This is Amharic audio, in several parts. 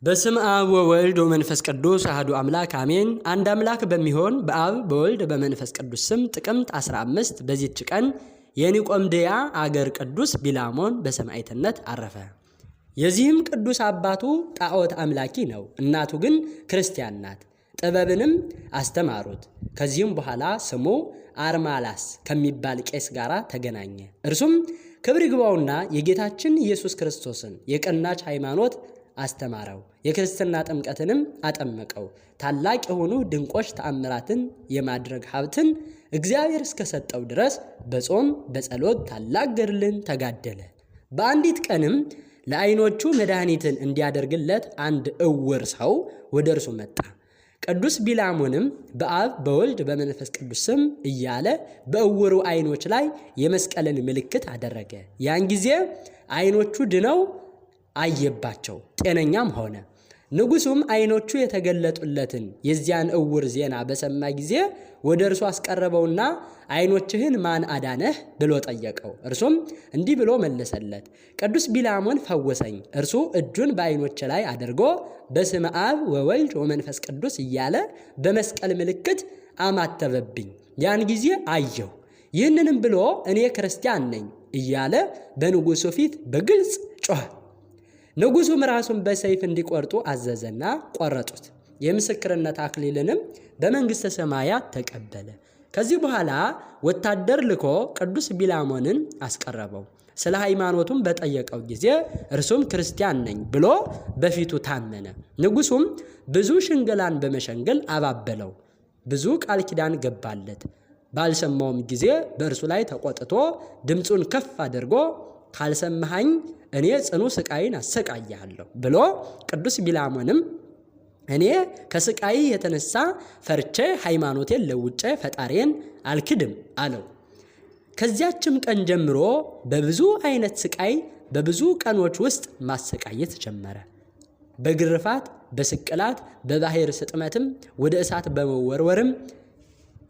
በስም አብ ወወልድ ወመንፈስ ቅዱስ አሐዱ አምላክ አሜን። አንድ አምላክ በሚሆን በአብ በወልድ በመንፈስ ቅዱስ ስም ጥቅምት 15 በዚህች ቀን የኒቆምድያ አገር ቅዱስ ቢላሞን በሰማዕትነት አረፈ። የዚህም ቅዱስ አባቱ ጣዖት አምላኪ ነው፣ እናቱ ግን ክርስቲያን ናት። ጥበብንም አስተማሩት። ከዚህም በኋላ ስሙ አርማላስ ከሚባል ቄስ ጋር ተገናኘ። እርሱም ክብር ይግባውና የጌታችን ኢየሱስ ክርስቶስን የቀናች ሃይማኖት አስተማረው። የክርስትና ጥምቀትንም አጠመቀው። ታላቅ የሆኑ ድንቆች ተአምራትን የማድረግ ሀብትን እግዚአብሔር እስከሰጠው ድረስ በጾም በጸሎት ታላቅ ገድልን ተጋደለ። በአንዲት ቀንም ለዓይኖቹ መድኃኒትን እንዲያደርግለት አንድ እውር ሰው ወደ እርሱ መጣ። ቅዱስ ቢላሞንም በአብ በወልድ በመንፈስ ቅዱስ ስም እያለ በእውሩ ዓይኖች ላይ የመስቀልን ምልክት አደረገ። ያን ጊዜ ዓይኖቹ ድነው አየባቸው፣ ጤነኛም ሆነ። ንጉሡም ዓይኖቹ የተገለጡለትን የዚያን እውር ዜና በሰማ ጊዜ ወደ እርሱ አስቀረበውና ዓይኖችህን ማን አዳነህ ብሎ ጠየቀው። እርሱም እንዲህ ብሎ መለሰለት፣ ቅዱስ ቢላሞን ፈወሰኝ። እርሱ እጁን በዓይኖች ላይ አድርጎ በስመ አብ ወወልድ ወመንፈስ ቅዱስ እያለ በመስቀል ምልክት አማተበብኝ። ያን ጊዜ አየሁ። ይህንንም ብሎ እኔ ክርስቲያን ነኝ እያለ በንጉሡ ፊት በግልጽ ጮኸ። ንጉሡም ራሱን በሰይፍ እንዲቆርጡ አዘዘና ቆረጡት። የምስክርነት አክሊልንም በመንግሥተ ሰማያት ተቀበለ። ከዚህ በኋላ ወታደር ልኮ ቅዱስ ቢላሞንን አስቀረበው። ስለ ሃይማኖቱም በጠየቀው ጊዜ እርሱም ክርስቲያን ነኝ ብሎ በፊቱ ታመነ። ንጉሡም ብዙ ሽንገላን በመሸንገል አባበለው፣ ብዙ ቃል ኪዳን ገባለት። ባልሰማውም ጊዜ በእርሱ ላይ ተቆጥቶ ድምፁን ከፍ አድርጎ ካልሰማኸኝ እኔ ጽኑ ስቃይን አሰቃያለሁ ብሎ ቅዱስ ቢላሞንም እኔ ከስቃይ የተነሳ ፈርቼ ሃይማኖቴን ለውጬ ፈጣሪን አልክድም አለው። ከዚያችም ቀን ጀምሮ በብዙ አይነት ስቃይ በብዙ ቀኖች ውስጥ ማሰቃየት ጀመረ። በግርፋት፣ በስቅላት፣ በባህር ስጥመትም ወደ እሳት በመወርወርም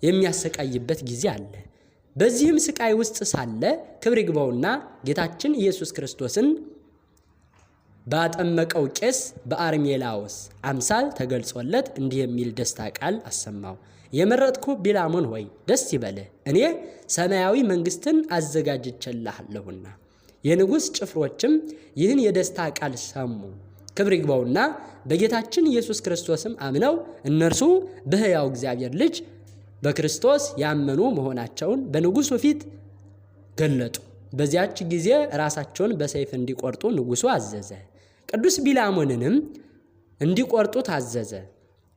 የሚያሰቃይበት ጊዜ አለ። በዚህም ስቃይ ውስጥ ሳለ ክብር ይግባውና ጌታችን ኢየሱስ ክርስቶስን ባጠመቀው ቄስ በአርሜላዎስ አምሳል ተገልጾለት እንዲህ የሚል ደስታ ቃል አሰማው። የመረጥኩ ቢላሞን ሆይ ደስ ይበልህ፣ እኔ ሰማያዊ መንግሥትን አዘጋጅቼልሃለሁና። የንጉሥ ጭፍሮችም ይህን የደስታ ቃል ሰሙ። ክብር ይግባውና በጌታችን ኢየሱስ ክርስቶስም አምነው እነርሱ በሕያው እግዚአብሔር ልጅ በክርስቶስ ያመኑ መሆናቸውን በንጉሡ ፊት ገለጡ። በዚያች ጊዜ ራሳቸውን በሰይፍ እንዲቆርጡ ንጉሡ አዘዘ። ቅዱስ ቢላሞንንም እንዲቆርጡ ታዘዘ።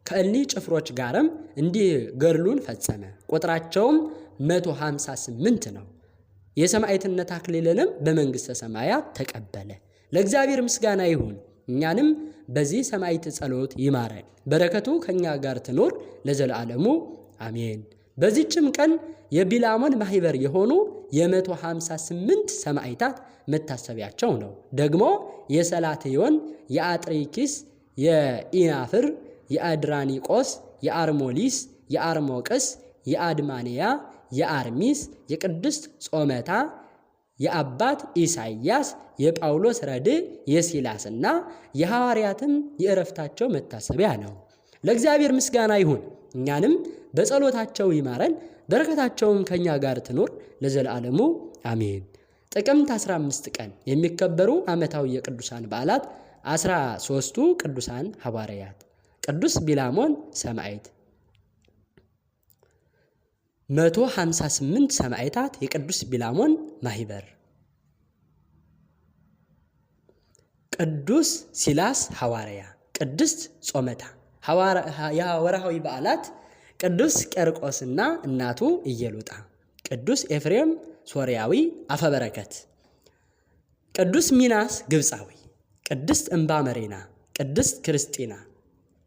ከእሊህ ጭፍሮች ጋርም እንዲህ ገድሉን ፈጸመ። ቁጥራቸውም 158 ነው። የሰማዕትነት አክሊልንም በመንግሥተ ሰማያት ተቀበለ። ለእግዚአብሔር ምስጋና ይሁን። እኛንም በዚህ ሰማዕት ጸሎት ይማረን፣ በረከቱ ከእኛ ጋር ትኖር ለዘላለሙ አሜን። በዚህችም ቀን የቢላሞን ማህበር የሆኑ የ158 ሰማዕታት መታሰቢያቸው ነው። ደግሞ የሰላትዮን፣ የአጥሪኪስ፣ የኢናፍር፣ የአድራኒቆስ፣ የአርሞሊስ፣ የአርሞቅስ፣ የአድማንያ፣ የአርሚስ፣ የቅድስት ጾመታ፣ የአባት ኢሳይያስ፣ የጳውሎስ ረድእ፣ የሲላስና የሐዋርያትም የእረፍታቸው መታሰቢያ ነው። ለእግዚአብሔር ምስጋና ይሁን። እኛንም በጸሎታቸው ይማረን፣ በረከታቸውም ከኛ ጋር ትኖር ለዘላለሙ አሜን። ጥቅምት 15 ቀን የሚከበሩ ዓመታዊ የቅዱሳን በዓላት 13ቱ ቅዱሳን ሐዋርያት፣ ቅዱስ ቢላሞን ሰማዕት፣ 158 ሰማዕታት የቅዱስ ቢላሞን ማህበር፣ ቅዱስ ሲላስ ሐዋርያ፣ ቅድስት ጾመታ። የወርሃዊ በዓላት ቅዱስ ቄርቆስና እናቱ ኢየሉጣ፣ ቅዱስ ኤፍሬም ሶርያዊ አፈበረከት፣ ቅዱስ ሚናስ ግብፃዊ፣ ቅድስት እምባ መሬና፣ ቅድስት ክርስቲና።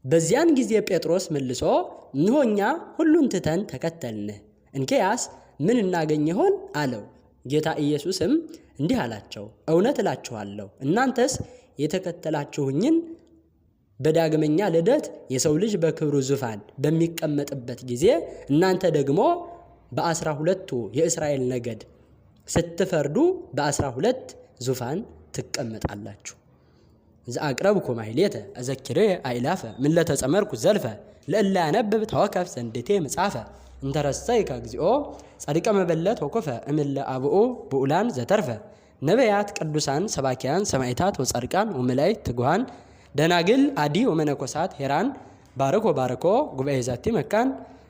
በዚያን ጊዜ ጴጥሮስ መልሶ እነሆ እኛ ሁሉን ትተን ተከተልንህ፣ እንኪያስ ምን እናገኝ ይሆን አለው። ጌታ ኢየሱስም እንዲህ አላቸው፣ እውነት እላችኋለሁ እናንተስ የተከተላችሁኝን በዳግመኛ ልደት የሰው ልጅ በክብሩ ዙፋን በሚቀመጥበት ጊዜ እናንተ ደግሞ በ12ቱ የእስራኤል ነገድ ስትፈርዱ በ12 ዙፋን ትቀመጣላችሁ። ዘአቅረብኩ ማይሌተ አዘኪሬ አይላፈ ምን ለተጸመርኩ ዘልፈ ለእላ ያነብብ ተወከፍ ዘንድቴ መጻፈ እንተረሰይከ እግዚኦ ጻድቀ መበለት ወኮፈ እምለ አብኡ ብኡላን ዘተርፈ ነቢያት ቅዱሳን ሰባኪያን ሰማዕታት ወጻድቃን ወመላእክት ትጉሃን ደናግል አዲ ወመነኮሳት ሄራን ባረኮ ባረኮ ጉባኤ ዛቲ መካን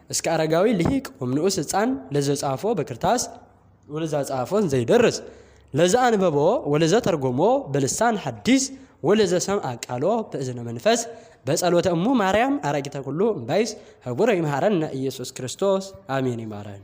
እስከ አረጋዊ ልሂቅ ወምንኡስ ሕፃን ለዘጻፎ በክርታስ ወለዛ ጻፎን ዘይደርስ ለዛ አንበቦ ወለዛ ተርጎሞ በልሳን ሐዲስ ወለዛ ሰምዐ ቃሎ በእዝነ መንፈስ በጸሎተ እሙ ማርያም አራቂተ ኩሉ እምባይስ ህቡረ ይምሃረነ ኢየሱስ ክርስቶስ አሜን። ይማረን።